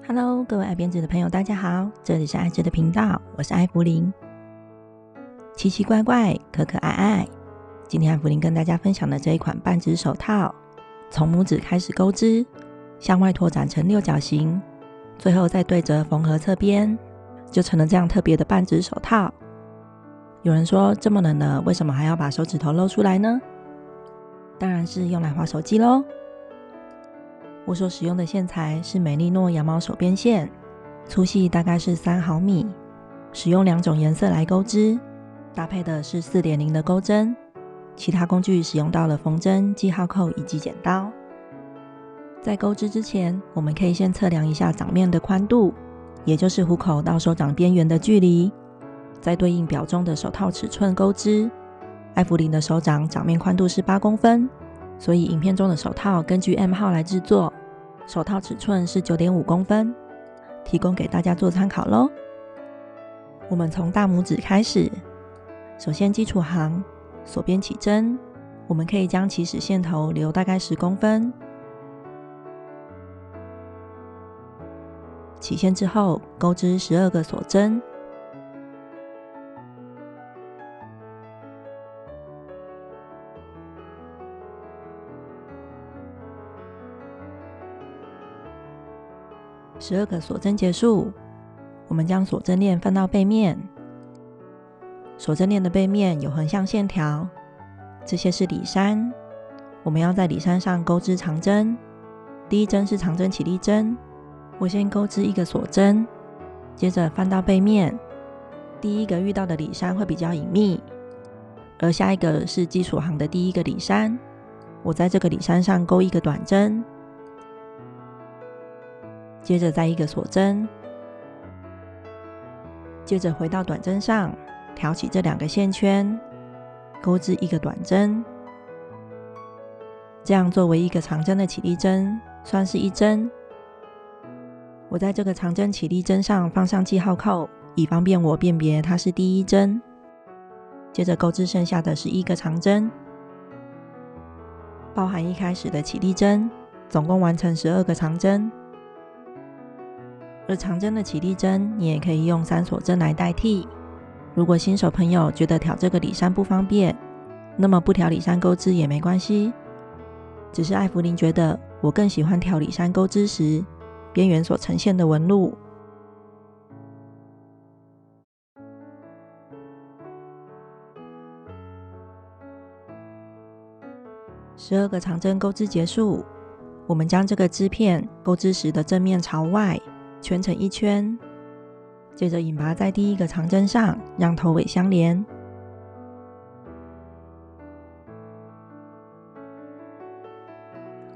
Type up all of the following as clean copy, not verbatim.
Hello，各位爱编织的朋友，大家好，这里是爱织的频道，我是艾芙琳。奇奇怪怪，可可爱爱。今天艾芙琳跟大家分享的这一款半指手套，从拇指开始钩织，向外拓展成六角形，最后再对折缝合侧边，就成了这样特别的半指手套。有人说，这么冷了，为什么还要把手指头露出来呢？当然是用来滑手机咯。我所使用的线材是美利诺羊毛手边线，粗细大概是3毫米，使用2种颜色来钩织，搭配的是4.0的钩针，其他工具使用到了缝针、记号扣以及剪刀。在钩织之前，我们可以先测量一下掌面的宽度，也就是虎口到手掌边缘的距离，再对应表中的手套尺寸钩织。艾芙琳的手掌掌面宽度是8公分，所以影片中的手套根据 M 号来制作，手套尺寸是 9.5 公分，提供给大家做参考咯。我们从大拇指开始，首先基础行，锁边起针，我们可以将起始线头留大概10公分，起线之后钩织12个锁针，12个锁针结束，我们将锁针链翻到背面，锁针链的背面有横向线条，这些是里衫，我们要在里衫上钩织长针，第一针是长针起立针，我先钩织1个锁针，接着翻到背面，第一个遇到的里衫会比较隐秘，而下一个是基础行的第一个里衫，我在这个里衫上钩1个短针，接着再1个锁针，接着回到短针上挑起这2个线圈，钩织1个短针，这样作为1个长针的起立针，算是1针。我在这个长针起立针上放上记号扣，以方便我辨别它是第1针。接着钩织剩下的是1个长针，包含一开始的起立针，总共完成12个长针。而长针的起立针，你也可以用3锁针来代替。如果新手朋友觉得挑这个里衫不方便，那么不挑里衫钩织也没关系。只是艾芙琳觉得，我更喜欢挑里衫钩织时边缘所呈现的纹路。12个长针钩织结束，我们将这个织片钩织时的正面朝外圈成1圈，接着引拔在第一个长针上，让头尾相连。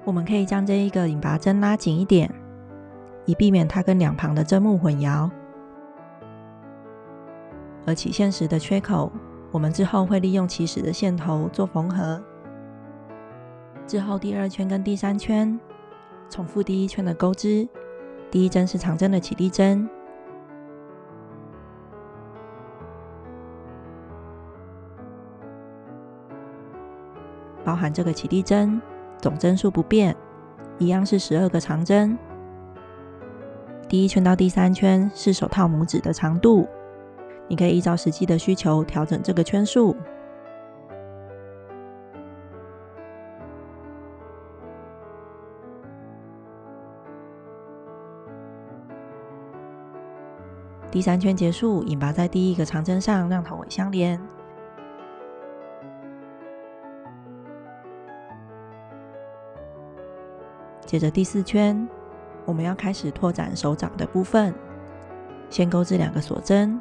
我们可以将这一个引拔针拉紧一点，以避免它跟两旁的针目混淆。而起线时的缺口，我们之后会利用起始的线头做缝合。之后第2圈跟第3圈重复第1圈的钩织，第1针是长针的起立针，包含这个起立针，总针数不变，一样是12个长针。第1圈到第3圈是手套拇指的长度，你可以依照实际的需求调整这个圈数。第3圈结束，引拔在第1个长针上，让头尾相连。接着第4圈，我们要开始拓展手掌的部分，先钩织2个锁针。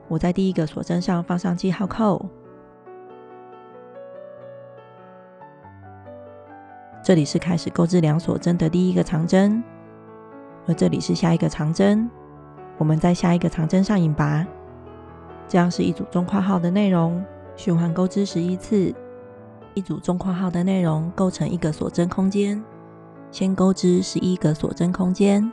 我在第1个锁针上放上记号扣，这里是开始钩织2锁针的第1个长针，而这里是下一个长针，我们在下一个长针上引拔，这样是一组中括号的内容，循环钩织11次，一组中括号的内容构成1个锁针空间，先钩织11个锁针空间。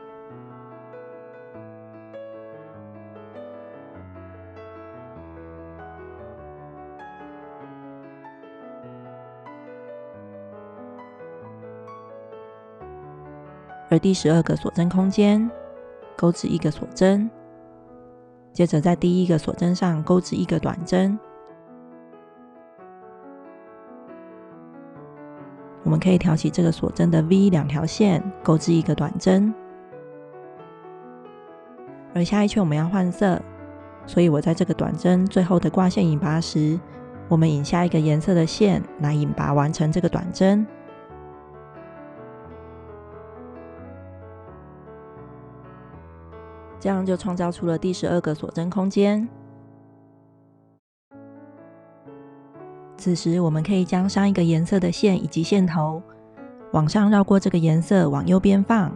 而第12个锁针空间钩织1个锁针，接着在第1个锁针上钩织1个短针。我们可以挑起这个锁针的 V 2条线，钩织1个短针。而下一圈我们要换色，所以我在这个短针最后的挂线引拔时，我们引下一个颜色的线来引拔完成这个短针。这样就创造出了第12个锁针空间。此时我们可以将上一个颜色的线以及线头往上绕过这个颜色，往右边放。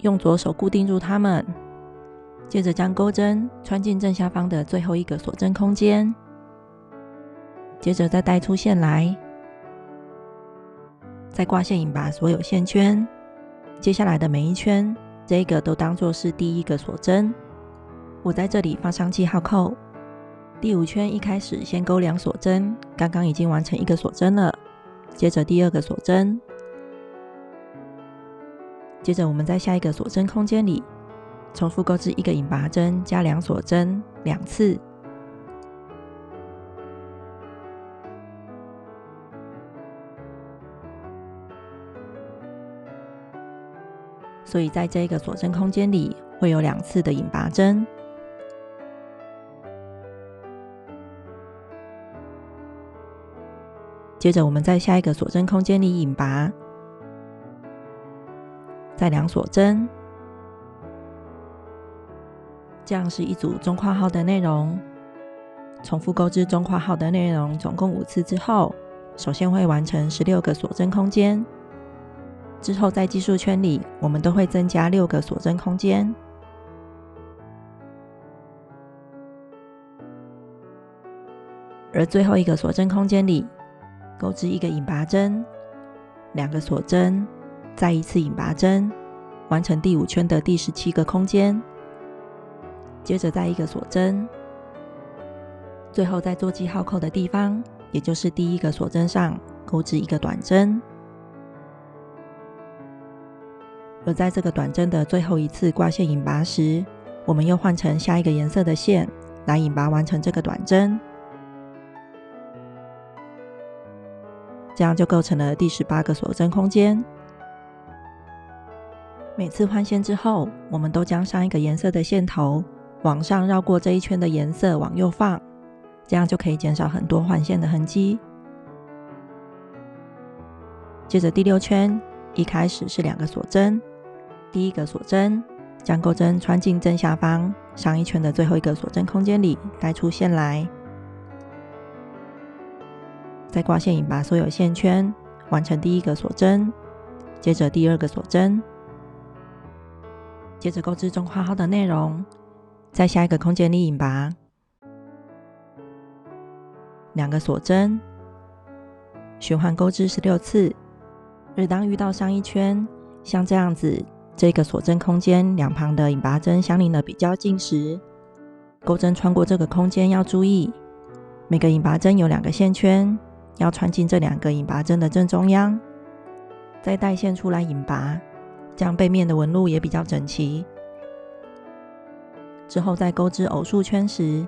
用左手固定住它们，接着将钩针穿进正下方的最后一个锁针空间，接着再带出线来，再挂线引拔所有线圈。接下来的每一圈，这个都当作是第1个锁针。我在这里放上记号扣。第5圈一开始先钩2锁针，刚刚已经完成1个锁针了。接着第2个锁针，接着我们在下一个锁针空间里重复钩织1个引拔针，加2锁针2次。所以在这个锁针空间里会有2次的引拔针。接着我们在下一个锁针空间里引拔，再2锁针。这样是一组中括号的内容。重复钩织中括号的内容总共5次之后，首先会完成16个锁针空间。之后在计数圈里，我们都会增加6个锁针空间。而最后一个锁针空间里，钩织1个引拔针，2个锁针，再1次引拔针，完成第5圈的第17个空间。接着再1个锁针，最后在做记号扣的地方，也就是第1个锁针上钩织1个短针。而在这个短针的最后一次挂线引拔时，我们又换成下一个颜色的线来引拔完成这个短针。这样就构成了第18个锁针空间。每次换线之后，我们都将上一个颜色的线头往上绕过这一圈的颜色往右放，这样就可以减少很多换线的痕迹。接着第6圈一开始是2个锁针，第1个锁针将钩针穿进正下方上一圈的最后一个锁针空间里，带出线来，再挂线引拔所有线圈，完成第1个锁针。接着第2个锁针，接着钩织中括号的内容，在下一个空间里引拔2个锁针，循环钩织16次。而当遇到上一圈像这样子，这个锁针空间两旁的引拔针相邻的比较近时，钩针穿过这个空间要注意，每个引拔针有2个线圈，要穿进这2个引拔针的正中央，再带线出来引拔，这样背面的纹路也比较整齐。之后在钩织偶数圈时，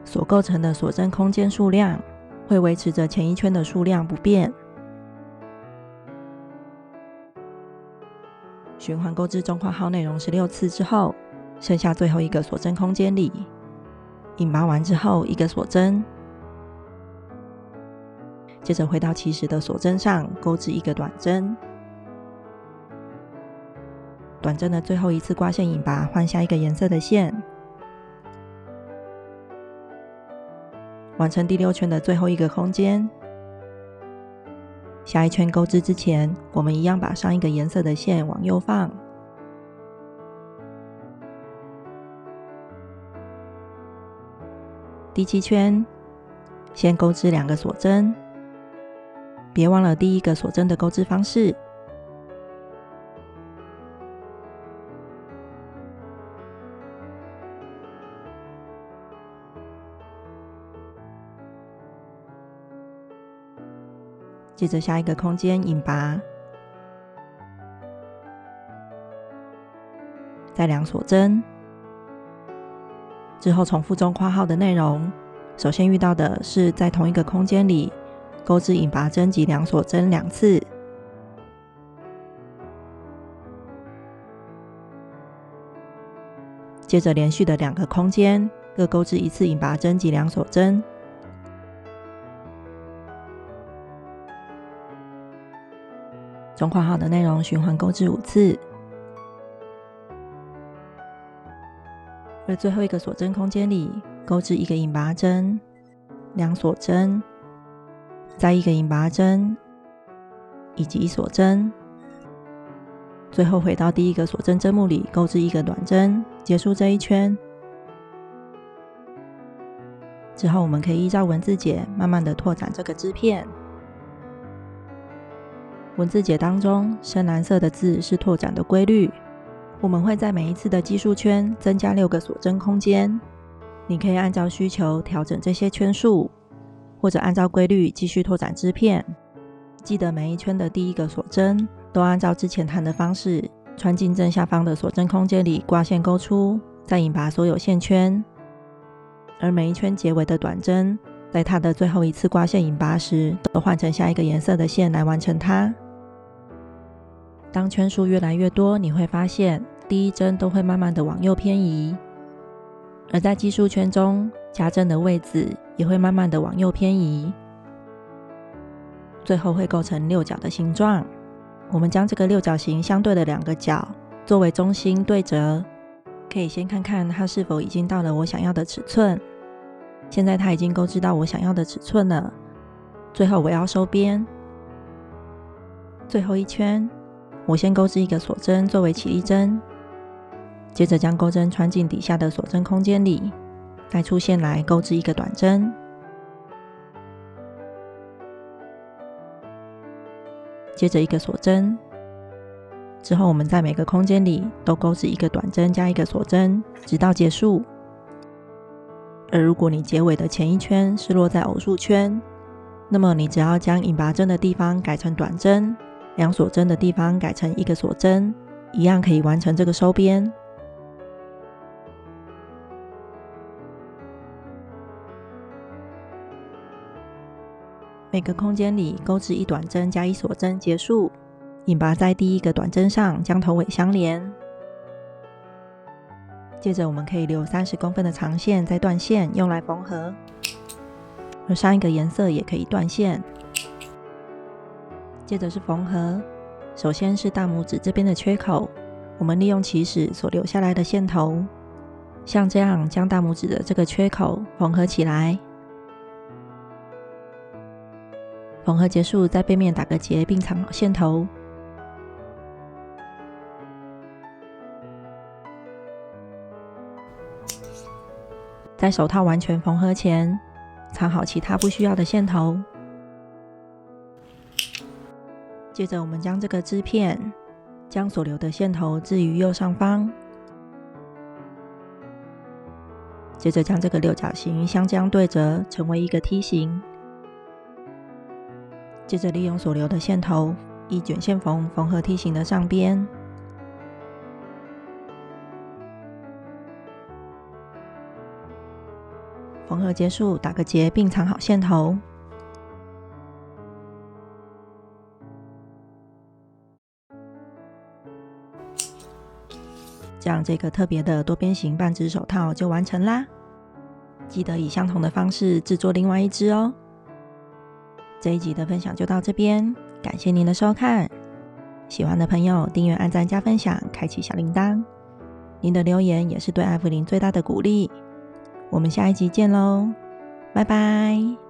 所构成的锁针空间数量会维持着前一圈的数量不变。循环钩织中括号内容16次之后，剩下最后一个锁针空间里，引拔完之后1个锁针，接着回到起始的锁针上钩织1个短针，短针的最后一次挂线引拔，换下一个颜色的线，完成第6圈的最后一个空间。下一圈钩织之前，我们一样把上一个颜色的线往右放。第7圈，先钩织2个锁针，别忘了第1个锁针的钩织方式。接着下一个空间引拔，再量锁针，之后重复中括号的内容。首先遇到的是在同一个空间里钩织引拔针及量锁针2次，接着连续的2个空间各钩织1次引拔针及量锁针，中括号的内容循环钩织5次。而最后一个锁针空间里钩织1个引拔针、2锁针，再1个引拔针以及1锁针，最后回到第一个锁针针目里钩织1个短针，结束这一圈。之后我们可以依照文字解慢慢的拓展这个织片。文字解当中深蓝色的字是拓展的规律，我们会在每一次的奇数圈增加6个锁针空间，你可以按照需求调整这些圈数，或者按照规律继续拓展织片。记得每一圈的第一个锁针都按照之前谈的方式穿进正下方的锁针空间里挂线钩出，再引拔所有线圈。而每一圈结尾的短针在它的最后一次挂线引拔时都换成下一个颜色的线来完成它。当圈数越来越多，你会发现第一针都会慢慢的往右偏移，而在奇数圈中加针的位置也会慢慢的往右偏移，最后会构成6角的形状。我们将这个6角形相对的2个角作为中心对折，可以先看看它是否已经到了我想要的尺寸。现在它已经钩织到我想要的尺寸了，最后我要收边。最后一圈我先钩织1个锁针作为起立针，接着将钩针穿进底下的锁针空间里，带出线来钩织1个短针，接着1个锁针，之后我们在每个空间里都钩织1个短针加1个锁针，直到结束。而如果你结尾的前一圈是落在偶数圈，那么你只要将引拔针的地方改成短针，2锁针的地方改成1个锁针，一样可以完成这个收边。每个空间里钩织1短针加1锁针结束，引拔在第一个短针上将头尾相连。接着我们可以留30公分的长线再断线用来缝合，而上一个颜色也可以断线。接着是缝合，首先是大拇指这边的缺口，我们利用起始所留下来的线头，像这样将大拇指的这个缺口缝合起来。缝合结束，在背面打个结并藏好线头。在手套完全缝合前，藏好其他不需要的线头。接着我们将这个织片将所留的线头置于右上方，接着将这个6角形相将对折成为一个梯形，接着利用所留的线头以卷线缝缝合梯形的上边。缝合结束，打个结并藏好线头。这样这个特别的多边形半指手套就完成啦。记得以相同的方式制作另外一只哦。这一集的分享就到这边，感谢您的收看。喜欢的朋友订阅、按赞、加分享，开启小铃铛。您的留言也是对艾芙琳最大的鼓励。我们下一集见喽，拜拜。